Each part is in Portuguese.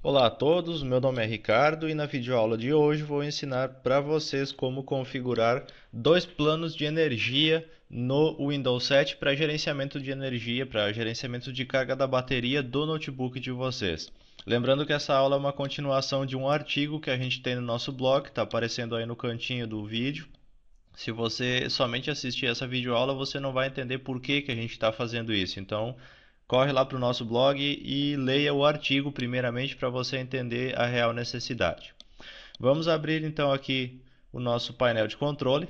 Olá a todos, meu nome é Ricardo e na videoaula de hoje vou ensinar para vocês como configurar dois planos de energia no Windows 7 para gerenciamento de energia, para gerenciamento de carga da bateria do notebook de vocês. Lembrando que essa aula é uma continuação de um artigo que a gente tem no nosso blog, está aparecendo aí no cantinho do vídeo. Se você somente assistir essa videoaula, você não vai entender por que a gente está fazendo isso. Então, corre lá para o nosso blog e leia o artigo primeiramente para você entender a real necessidade. Vamos abrir então aqui o nosso painel de controle.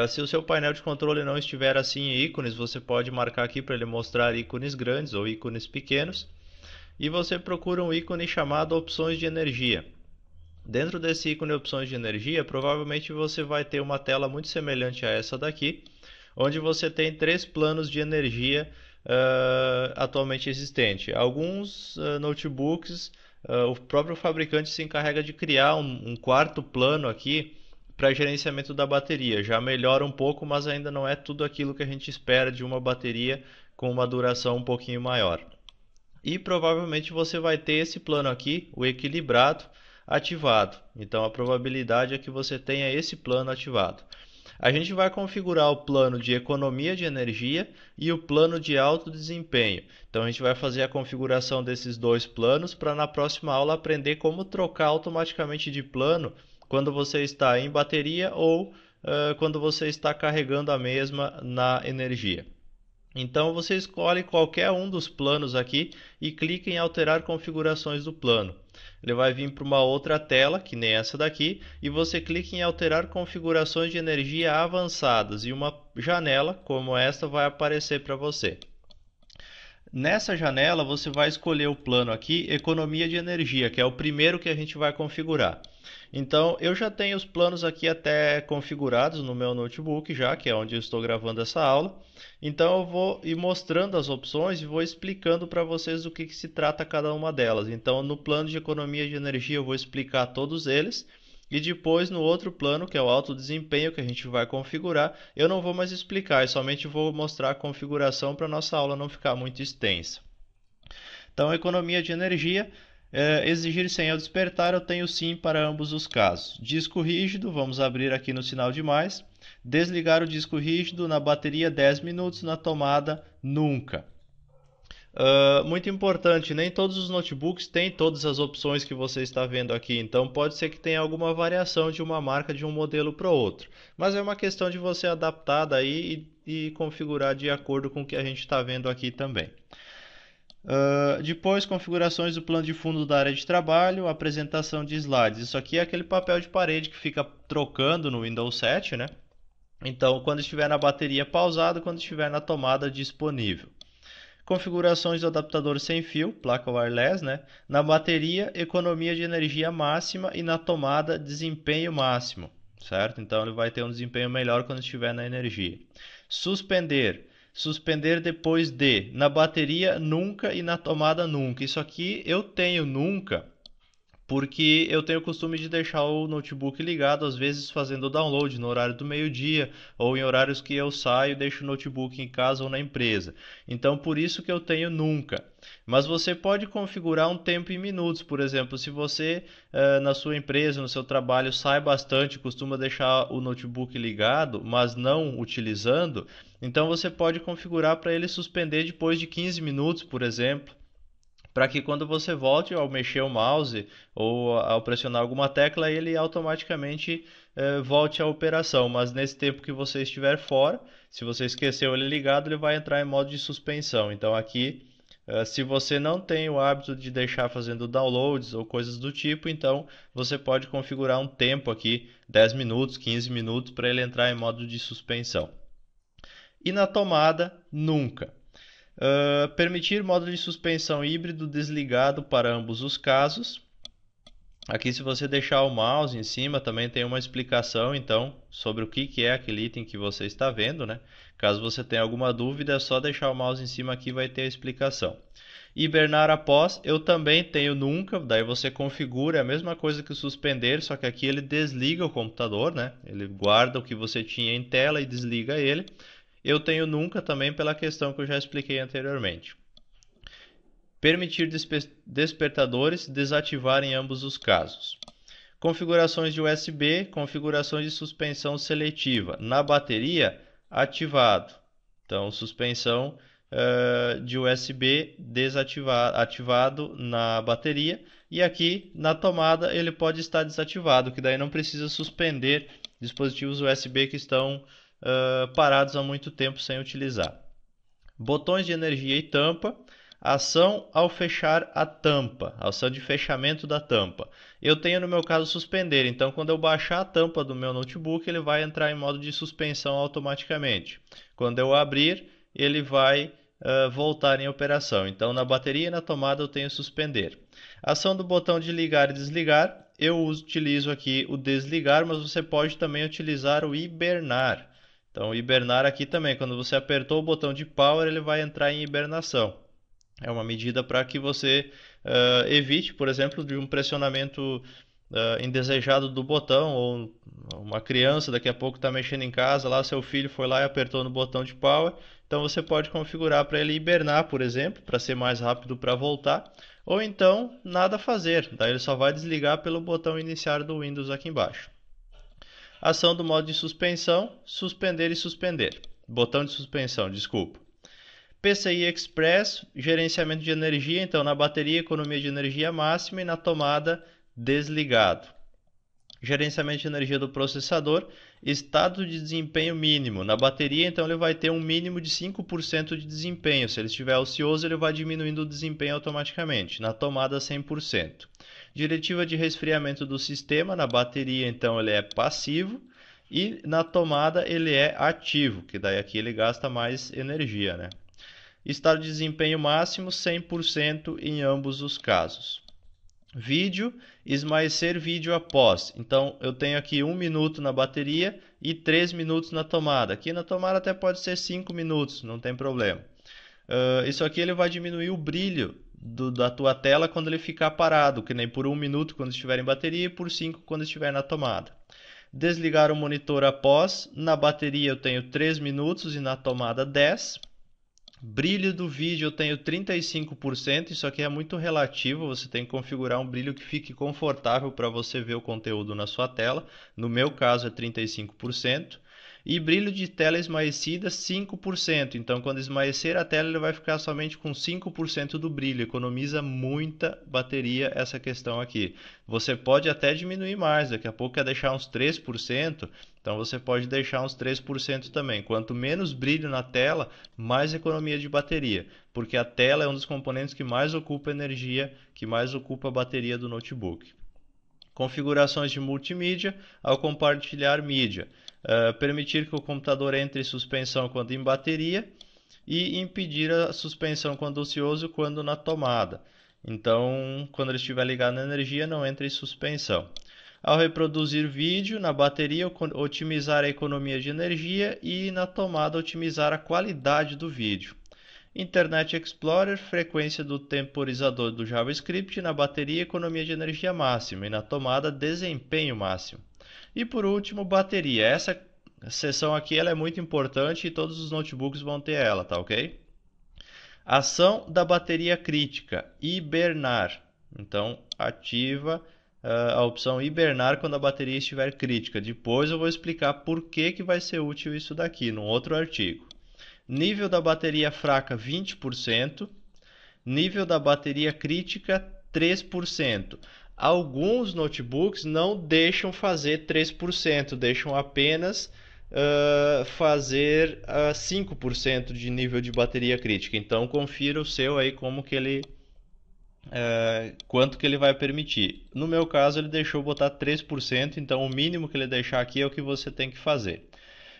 Se o seu painel de controle não estiver assim em ícones, você pode marcar aqui para ele mostrar ícones grandes ou ícones pequenos. E você procura um ícone chamado opções de energia. Dentro desse ícone opções de energia, provavelmente você vai ter uma tela muito semelhante a essa daqui, onde você tem três planos de energia atualmente existentes. Alguns notebooks, o próprio fabricante se encarrega de criar um quarto plano aqui para gerenciamento da bateria. Já melhora um pouco, mas ainda não é tudo aquilo que a gente espera de uma bateria com uma duração um pouquinho maior. E provavelmente você vai ter esse plano aqui, o equilibrado, ativado. Então a probabilidade é que você tenha esse plano ativado. A gente vai configurar o plano de economia de energia e o plano de alto desempenho. Então a gente vai fazer a configuração desses dois planos para na próxima aula aprender como trocar automaticamente de plano quando você está em bateria ou quando você está carregando a mesma na energia. Então você escolhe qualquer um dos planos aqui e clica em alterar configurações do plano. Ele vai vir para uma outra tela, que nem essa daqui, e você clica em alterar configurações de energia avançadas e uma janela como esta vai aparecer para você. Nessa janela você vai escolher o plano aqui, economia de energia, que é o primeiro que a gente vai configurar. Então eu já tenho os planos aqui até configurados no meu notebook já, que é onde eu estou gravando essa aula. Então eu vou ir mostrando as opções e vou explicando para vocês do que se trata cada uma delas. Então no plano de economia de energia eu vou explicar todos eles. E depois no outro plano, que é o alto desempenho que a gente vai configurar, eu não vou mais explicar, eu somente vou mostrar a configuração para a nossa aula não ficar muito extensa. Então, economia de energia, exigir senha ao despertar, eu tenho sim para ambos os casos. Disco rígido, vamos abrir aqui no sinal de mais. Desligar o disco rígido na bateria 10 minutos, na tomada nunca. Muito importante, nem todos os notebooks têm todas as opções que você está vendo aqui, então pode ser que tenha alguma variação de uma marca de um modelo para o outro. Mas é uma questão de você adaptar daí e configurar de acordo com o que a gente está vendo aqui também. Depois, configurações do plano de fundo da área de trabalho, apresentação de slides. Isso aqui é aquele papel de parede que fica trocando no Windows 7, né? Então, quando estiver na bateria pausado, quando estiver na tomada disponível. Configurações do adaptador sem fio, placa wireless, né? Na bateria, economia de energia máxima e na tomada, desempenho máximo, certo? Então ele vai ter um desempenho melhor quando estiver na energia. Suspender. Suspender depois de. Na bateria, nunca e na tomada, nunca. Isso aqui eu tenho nunca porque eu tenho o costume de deixar o notebook ligado, às vezes fazendo download no horário do meio-dia ou em horários que eu saio e deixo o notebook em casa ou na empresa. Então, por isso que eu tenho nunca. Mas você pode configurar um tempo em minutos, por exemplo, se você na sua empresa, no seu trabalho, sai bastante, costuma deixar o notebook ligado, mas não utilizando, então você pode configurar para ele suspender depois de 15 minutos, por exemplo, para que quando você volte ao mexer o mouse ou ao pressionar alguma tecla, ele automaticamente volte à operação. Mas nesse tempo que você estiver fora, se você esqueceu ele ligado, ele vai entrar em modo de suspensão. Então aqui, se você não tem o hábito de deixar fazendo downloads ou coisas do tipo, então você pode configurar um tempo aqui, 10 minutos, 15 minutos, para ele entrar em modo de suspensão. E na tomada, nunca. Permitir modo de suspensão híbrido desligado para ambos os casos. Aqui, se você deixar o mouse em cima, também tem uma explicação então sobre o que é aquele item que você está vendo, né? Caso você tenha alguma dúvida, é só deixar o mouse em cima aqui, vai ter a explicação. Hibernar após, eu também tenho nunca, daí você configura a mesma coisa que suspender, só que aqui ele desliga o computador, né? Ele guarda o que você tinha em tela e desliga ele. Eu tenho nunca também pela questão que eu já expliquei anteriormente. Permitir despertadores, desativar em ambos os casos. Configurações de USB, configurações de suspensão seletiva. Na bateria, ativado. Então, suspensão de USB ativado na bateria. E aqui, na tomada, ele pode estar desativado, que daí não precisa suspender dispositivos USB que estão parados há muito tempo sem utilizar. Botões de energia e tampa. Ação ao fechar a tampa, ação de fechamento da tampa. Eu tenho no meu caso suspender, então quando eu baixar a tampa do meu notebook, ele vai entrar em modo de suspensão automaticamente. Quando eu abrir, ele vai voltar em operação. Então na bateria e na tomada eu tenho suspender. Ação do botão de ligar e desligar, eu utilizo aqui o desligar, mas você pode também utilizar o hibernar. Então hibernar aqui também, quando você apertou o botão de power, ele vai entrar em hibernação. É uma medida para que você evite, por exemplo, de um pressionamento indesejado do botão, ou uma criança daqui a pouco está mexendo em casa, lá seu filho foi lá e apertou no botão de power, então você pode configurar para ele hibernar, por exemplo, para ser mais rápido para voltar, ou então nada fazer, daí ele só vai desligar pelo botão iniciar do Windows aqui embaixo. Ação do modo de suspensão, suspender e suspender. Botão de suspensão, desculpa. PCI Express, gerenciamento de energia, então na bateria economia de energia máxima e na tomada desligado. Gerenciamento de energia do processador, estado de desempenho mínimo. Na bateria, então ele vai ter um mínimo de 5% de desempenho. Se ele estiver ocioso, ele vai diminuindo o desempenho automaticamente. Na tomada, 100%. Diretiva de resfriamento do sistema, na bateria, então ele é passivo. E na tomada ele é ativo, que daí aqui ele gasta mais energia, né? Estado de desempenho máximo 100% em ambos os casos. Vídeo, esmaecer vídeo após. Então eu tenho aqui 1 minuto na bateria e 3 minutos na tomada. Aqui na tomada até pode ser 5 minutos, não tem problema. Isso aqui ele vai diminuir o brilho da tua tela quando ele ficar parado, que nem por 1 minuto quando estiver em bateria e por 5 quando estiver na tomada. Desligar o monitor após. Na bateria eu tenho 3 minutos e na tomada 10. Brilho do vídeo eu tenho 35%, isso aqui é muito relativo, você tem que configurar um brilho que fique confortável para você ver o conteúdo na sua tela, no meu caso é 35%, e brilho de tela esmaecida 5%, então quando esmaecer a tela ele vai ficar somente com 5% do brilho, economiza muita bateria essa questão aqui. Você pode até diminuir mais, daqui a pouco quer deixar uns 3%, então você pode deixar uns 3% também. Quanto menos brilho na tela, mais economia de bateria, porque a tela é um dos componentes que mais ocupa energia, que mais ocupa a bateria do notebook. Configurações de multimídia ao compartilhar mídia. Permitir que o computador entre em suspensão quando em bateria e impedir a suspensão quando ocioso quando na tomada. Então, quando ele estiver ligado na energia, não entra em suspensão. Ao reproduzir vídeo, na bateria, otimizar a economia de energia e na tomada, otimizar a qualidade do vídeo. Internet Explorer, frequência do temporizador do JavaScript, na bateria, economia de energia máxima e na tomada, desempenho máximo. E por último, bateria. Essa seção aqui ela é muito importante e todos os notebooks vão ter ela, tá ok? Ação da bateria crítica, hibernar. Então, ativa a opção hibernar quando a bateria estiver crítica. Depois eu vou explicar por que vai ser útil isso daqui, num outro artigo. Nível da bateria fraca 20%, nível da bateria crítica 3%. Alguns notebooks não deixam fazer 3%, deixam apenas fazer 5% de nível de bateria crítica. Então confira o seu aí como que ele quanto que ele vai permitir. No meu caso ele deixou botar 3%, então o mínimo que ele deixar aqui é o que você tem que fazer.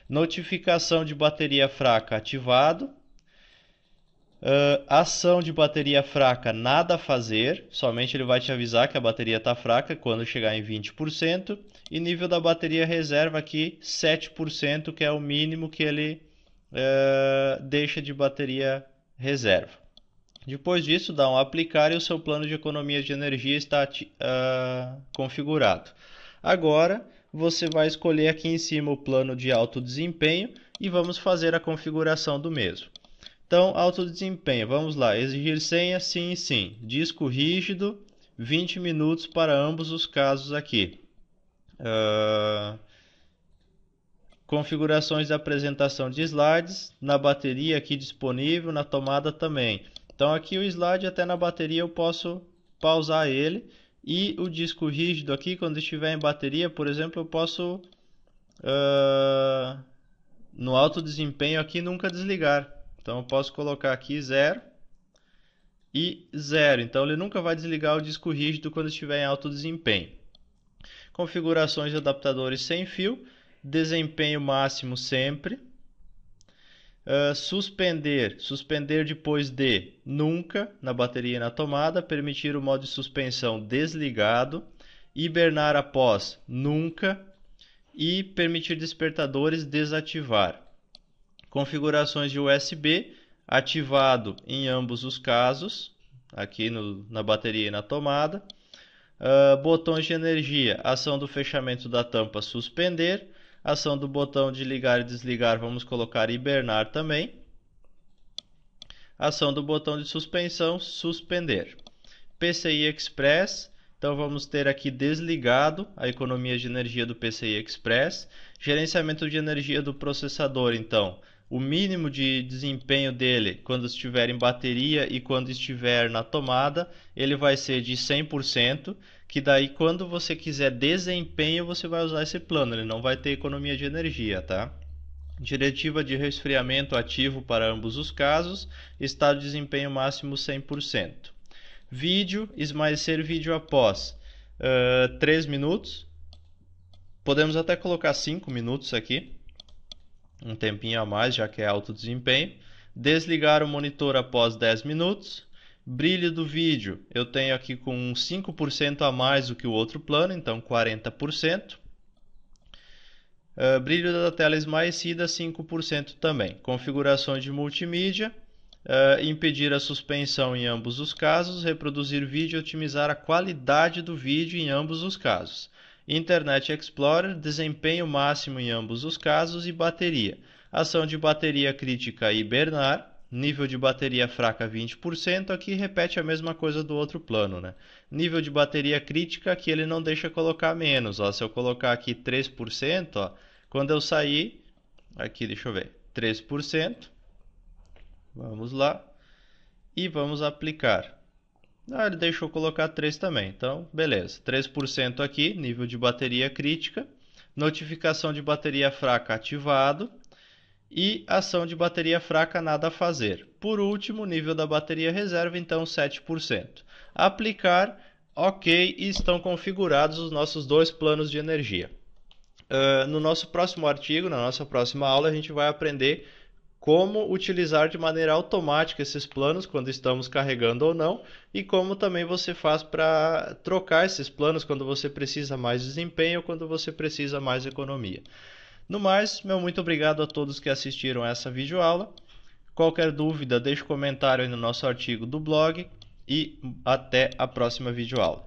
Notificação de bateria fraca ativado. Ação de bateria fraca, nada a fazer, somente ele vai te avisar que a bateria está fraca quando chegar em 20%. E nível da bateria reserva aqui 7%, que é o mínimo que ele deixa de bateria reserva. Depois disso, dá um aplicar e o seu plano de economia de energia está configurado. Agora você vai escolher aqui em cima o plano de alto desempenho e vamos fazer a configuração do mesmo. Então, alto desempenho, vamos lá, exigir senha, sim e sim. Disco rígido, 20 minutos para ambos os casos aqui. Configurações de apresentação de slides, na bateria aqui disponível, na tomada também. Então aqui o slide até na bateria eu posso pausar ele, e o disco rígido aqui, quando estiver em bateria, por exemplo, eu posso no alto desempenho aqui nunca desligar. Então eu posso colocar aqui 0 e 0. Então ele nunca vai desligar o disco rígido quando estiver em alto desempenho. Configurações de adaptadores sem fio, desempenho máximo sempre. Suspender depois de nunca na bateria e na tomada, permitir o modo de suspensão desligado, hibernar após nunca e permitir despertadores desativar. Configurações de USB, ativado em ambos os casos, aqui na bateria e na tomada. Botões de energia, ação do fechamento da tampa, suspender. Ação do botão de ligar e desligar, vamos colocar hibernar também. Ação do botão de suspensão, suspender. PCI Express, então vamos ter aqui desligado a economia de energia do PCI Express. Gerenciamento de energia do processador, então, o mínimo de desempenho dele quando estiver em bateria e quando estiver na tomada, ele vai ser de 100%, que daí quando você quiser desempenho você vai usar esse plano, ele não vai ter economia de energia, tá? Diretiva de resfriamento ativo para ambos os casos, estado de desempenho máximo 100%. Vídeo, esmaecer vídeo após 3 minutos, podemos até colocar 5 minutos aqui, um tempinho a mais, já que é alto desempenho. Desligar o monitor após 10 minutos. Brilho do vídeo, eu tenho aqui com 5% a mais do que o outro plano, então 40%. Brilho da tela esmaecida, 5% também. Configurações de multimídia, impedir a suspensão em ambos os casos. Reproduzir vídeo e otimizar a qualidade do vídeo em ambos os casos. Internet Explorer, desempenho máximo em ambos os casos e bateria. Ação de bateria crítica hibernar, nível de bateria fraca 20%, aqui repete a mesma coisa do outro plano, né? Nível de bateria crítica, aqui ele não deixa colocar menos, ó. Se eu colocar aqui 3%, ó, quando eu sair, aqui deixa eu ver, 3%, vamos lá, e vamos aplicar. Ele deixou colocar 3 também, então beleza, 3% aqui, nível de bateria crítica, notificação de bateria fraca ativado e ação de bateria fraca nada a fazer. Por último, nível da bateria reserva, então 7%. Aplicar, ok, e estão configurados os nossos dois planos de energia. No nosso próximo artigo, na nossa próxima aula, a gente vai aprender como utilizar de maneira automática esses planos quando estamos carregando ou não, e como também você faz para trocar esses planos quando você precisa mais desempenho ou quando você precisa mais economia. No mais, meu muito obrigado a todos que assistiram a essa videoaula. Qualquer dúvida, deixe um comentário aí no nosso artigo do blog e até a próxima videoaula.